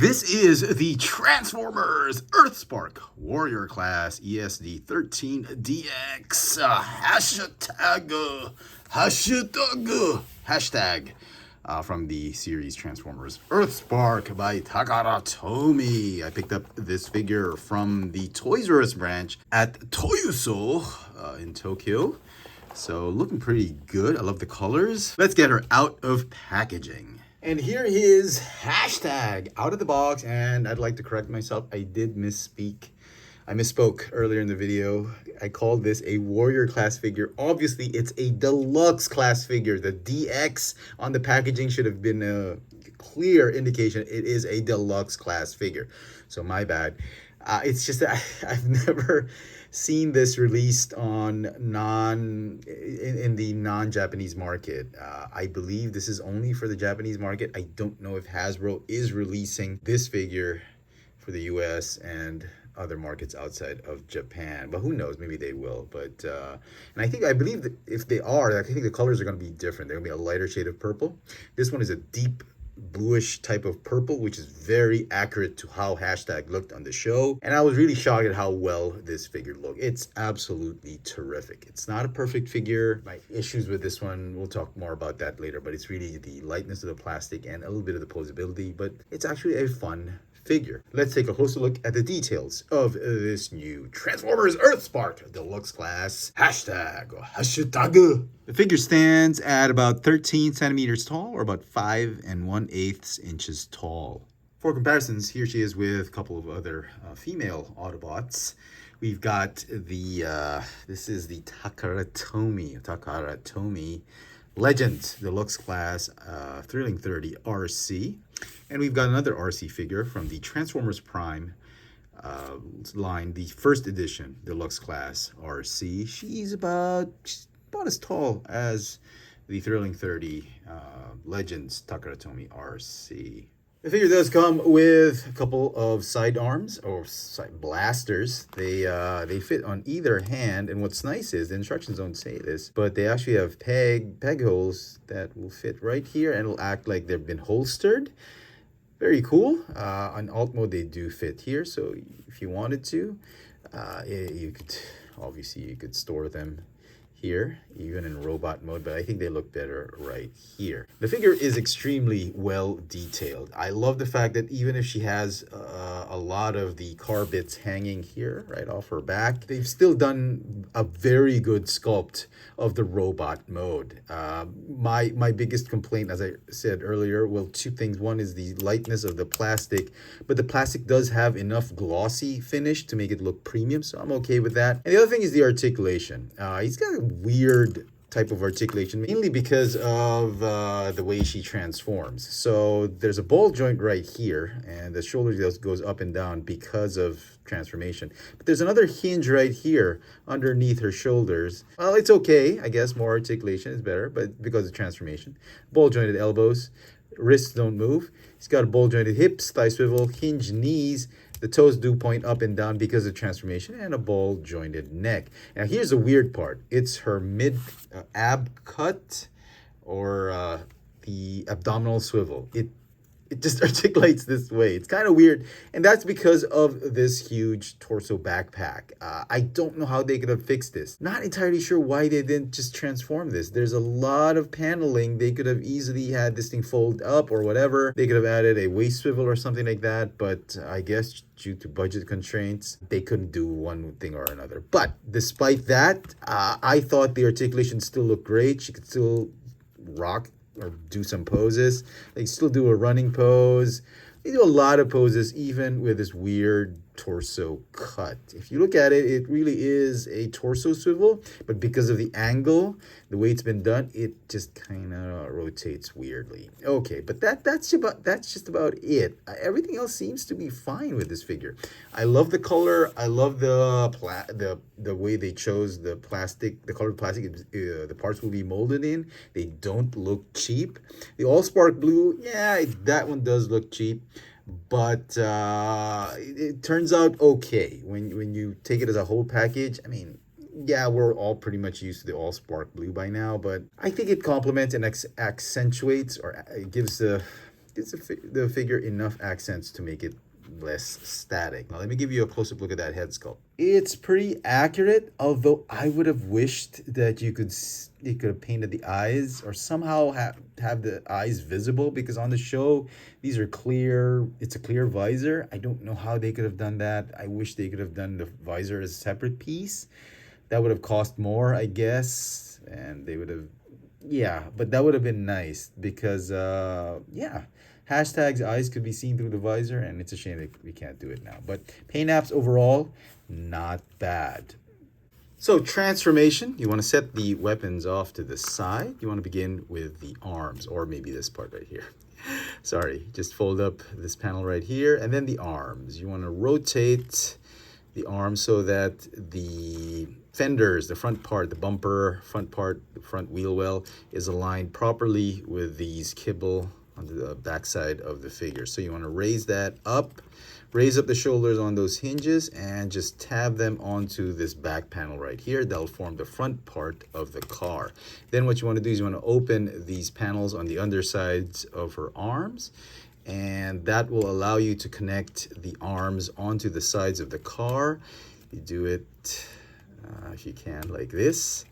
This is the Transformers EARTHSPARK Warrior Class ESD13DX hashtag from the series Transformers EARTHSPARK by Takara Tomy. I picked up this figure from the Toys R Us branch at Toyuso in Tokyo. So looking pretty good. I love the colors. Let's get her out of packaging. And here is hashtag out of the box. And I'd like to correct myself. I did misspeak. I misspoke earlier in the video. I called this a warrior class figure. Obviously, it's a deluxe class figure. The DX on the packaging should have been a clear indication it is a deluxe class figure. So my bad. It's just that I've never seen this released on in the non-Japanese market. I believe this is only for the Japanese market. I don't know if Hasbro is releasing this figure for the US and other markets outside of Japan, but who knows, maybe they will. But and I believe that if they are, I think the colors are going to be different. They're going to be a lighter shade of purple. This one is a deep bluish type of purple, which is very accurate to how hashtag looked on the show. And I was really shocked at how well this figure looked. It's absolutely terrific. It's not a perfect figure. My issues with this one, we'll talk more about that later, but it's really the lightness of the plastic and a little bit of the posability, but it's actually a fun figure. Let's take a closer look at the details of this new Transformers EARTHSPARK Deluxe Class hashtag. The figure stands at about 13 centimeters tall, or about 5 1/8 inches tall. For comparisons, here she is with a couple of other female Autobots. We've got the this is the Takara Tomy Legend Deluxe Class Thrilling 30 RC. And we've got another RC figure from the Transformers Prime line, the first edition Deluxe Class RC. She's about as tall as the Thrilling 30 Legends Takara Tomy RC. The figure does come with a couple of side arms or side blasters. They fit on either hand, and what's nice is the instructions don't say this, but they actually have peg holes that will fit right here and will act like they've been holstered. Very cool. On alt mode, they do fit here, so if you wanted to, you could store them here, even in robot mode, but I think they look better right here. The figure is extremely well detailed. I love the fact that even if she has a lot of the car bits hanging here right off her back, they've still done a very good sculpt of the robot mode. My biggest complaint, as I said earlier, well, two things. One is the lightness of the plastic, but the plastic does have enough glossy finish to make it look premium, so I'm okay with that. And the other thing is the articulation. He's got a weird type of articulation, mainly because of the way she transforms. So there's a ball joint right here, and the shoulder goes up and down because of transformation. But there's another hinge right here underneath her shoulders. Well, it's okay, I guess. More articulation is better, but because of transformation. Ball jointed elbows, wrists don't move. He's got ball jointed hips, thigh swivel, hinged knees. The toes do point up and down because of transformation, and a ball jointed neck. Now here's the weird part. It's her mid ab cut, or the abdominal swivel. It just articulates this way. It's kind of weird, and that's because of this huge torso backpack. I don't know how they could have fixed this. Not entirely sure why they didn't just transform this. There's a lot of paneling. They could have easily had this thing fold up or whatever. They could have added a waist swivel or something like that, but I guess due to budget constraints, they couldn't do one thing or another. But despite that, I thought the articulation still looked great. She could still rock or do some poses. They still do a running pose. They do a lot of poses, even with this weird torso cut. If you look at it, it really is a torso swivel, but because of the angle, the way it's been done, it just kind of rotates weirdly. Okay, but that's just about it. Everything else seems to be fine with this figure. I love the color. I love the way they chose the plastic, the colored plastic. The parts will be molded in. They don't look cheap. The All-Spark Blue, yeah, that one does look cheap. But it turns out okay when you take it as a whole package. I mean, yeah, we're all pretty much used to the All-Spark Blue by now, but I think it complements and accentuates, or it gives the gives the figure enough accents to make it less static. Now let me give you a close-up look at that head sculpt. It's pretty accurate, although I would have wished that you could have painted the eyes or somehow have the eyes visible, because on the show these are clear. It's a clear visor. I don't know how they could have done that. I wish they could have done the visor as a separate piece. That would have cost more, I guess, and they would have, yeah, but that would have been nice because yeah, hashtag's eyes could be seen through the visor, and it's a shame that we can't do it now. But paint apps overall, not bad. So transformation, you want to set the weapons off to the side. You want to begin with the arms, or maybe this part right here. Sorry, just fold up this panel right here, and then the arms. You want to rotate the arms so that the fenders, the front part, the bumper, front part, the front wheel well is aligned properly with these kibble on the backside of the figure. So you want to raise that up, raise up the shoulders on those hinges, and just tab them onto this back panel right here. That'll form the front part of the car. Then what you want to do is you want to open these panels on the undersides of her arms, and that will allow you to connect the arms onto the sides of the car. You do it if you can, like this.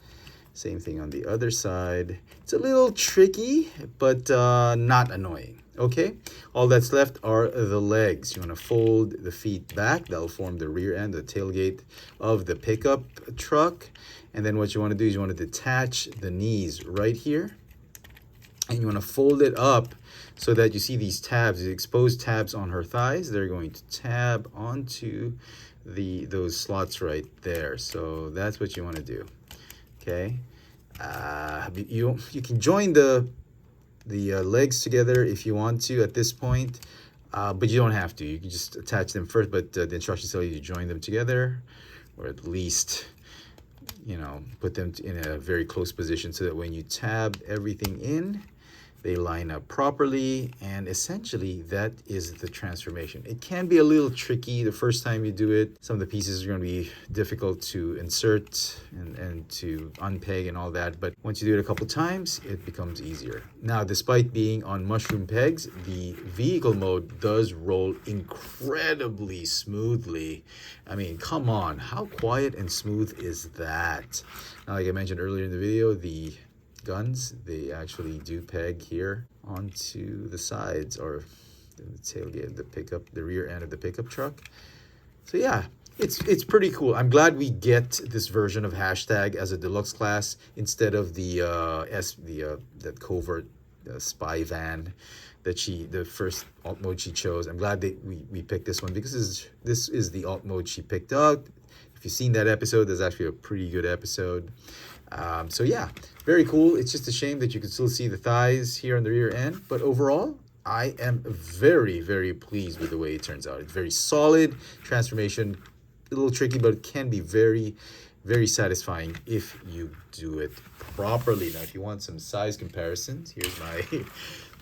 Same thing on the other side. It's a little tricky, but not annoying. Okay, all that's left are the legs. You want to fold the feet back. That'll form the rear end, the tailgate of the pickup truck. And then what you want to do is you want to detach the knees right here, and you want to fold it up so that you see these tabs, the exposed tabs on her thighs. They're going to tab onto those slots right there. So that's what you want to do. Okay, you can join the legs together if you want to at this point, but you don't have to. You can just attach them first, but the instructions tell you to join them together, or at least, you know, put them in a very close position so that when you tab everything in, they line up properly. And essentially that is the transformation. It can be a little tricky the first time you do it. Some of the pieces are going to be difficult to insert and to unpeg and all that, but once you do it a couple times, it becomes easier. Now, despite being on mushroom pegs, the vehicle mode does roll incredibly smoothly. I mean, come on, how quiet and smooth is that? Now, like I mentioned earlier in the video, the guns, they actually do peg here onto the sides, or the tailgate, the rear end of the pickup truck. So yeah, it's pretty cool. I'm glad we get this version of hashtag as a deluxe class instead of the that covert spy van that the first alt mode she chose. I'm glad that we picked this one, because this is the alt mode she picked up. If you've seen that episode, that's actually a pretty good episode. So yeah, very cool. It's just a shame that you can still see the thighs here on the rear end, but overall, I am very, very pleased with the way it turns out. It's very solid transformation, a little tricky, but it can be very, very satisfying if you do it properly. Now, if you want some size comparisons, here's my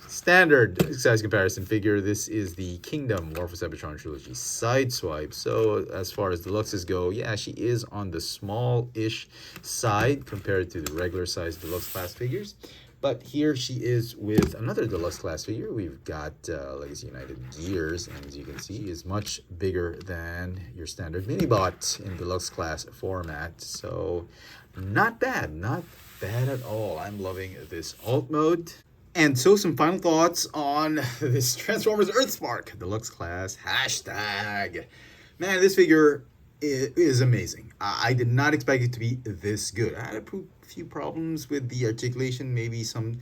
standard size comparison figure. This is the Kingdom War for Cybertron Trilogy Sideswipe. So as far as deluxes go, yeah, she is on the small-ish side compared to the regular size deluxe class figures. But here she is with another deluxe class figure. We've got Legacy United Gears, and as you can see, is much bigger than your standard Minibot in deluxe class format. So not bad at all. I'm loving this alt mode. And so some final thoughts on this Transformers EARTHSPARK Deluxe Class hashtag. Man, this figure is amazing. I did not expect it to be this good. I had a few problems with the articulation, maybe some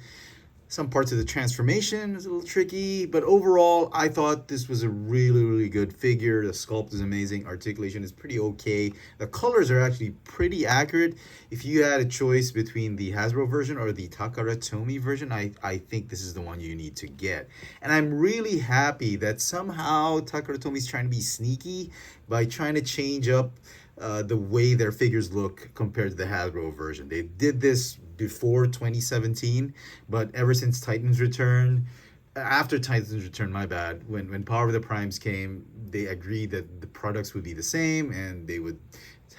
parts of the transformation was a little tricky, but overall, I thought this was a really, really good figure. The sculpt is amazing. Articulation is pretty okay. The colors are actually pretty accurate. If you had a choice between the Hasbro version or the Takara Tomy version, I think this is the one you need to get. And I'm really happy that somehow Takara Tomy's trying to be sneaky by trying to change up the way their figures look compared to the Hasbro version. They did this before 2017, but ever since Titan's Return, after Titan's Return, my bad, when Power of the Primes came, they agreed that the products would be the same, and they would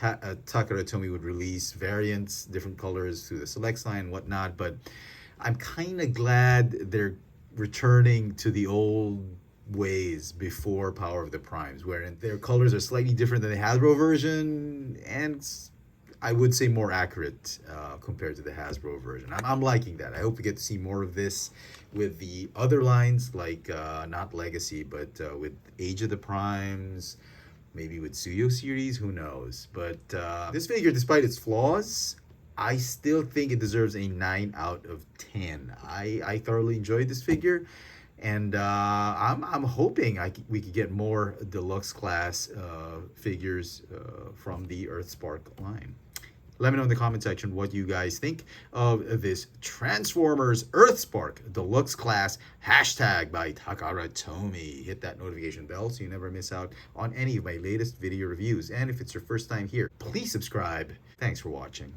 Takara Tomy would release variants, different colors through the Select line and whatnot. But I'm kind of glad they're returning to the old ways before Power of the Primes, where their colors are slightly different than the Hasbro version, and I would say more accurate compared to the Hasbro version. I'm liking that. I hope we get to see more of this with the other lines, like not Legacy, but with Age of the Primes, maybe with Suyo series, who knows. But this figure, despite its flaws, I still think it deserves a 9 out of 10. I thoroughly enjoyed this figure, and I'm hoping we could get more deluxe class figures from the EARTHSPARK line. Let me know in the comment section what you guys think of this Transformers EARTHSPARK Deluxe Class hashtag by Takara Tomy. Hit that notification bell so you never miss out on any of my latest video reviews. And if it's your first time here, please subscribe. Thanks for watching.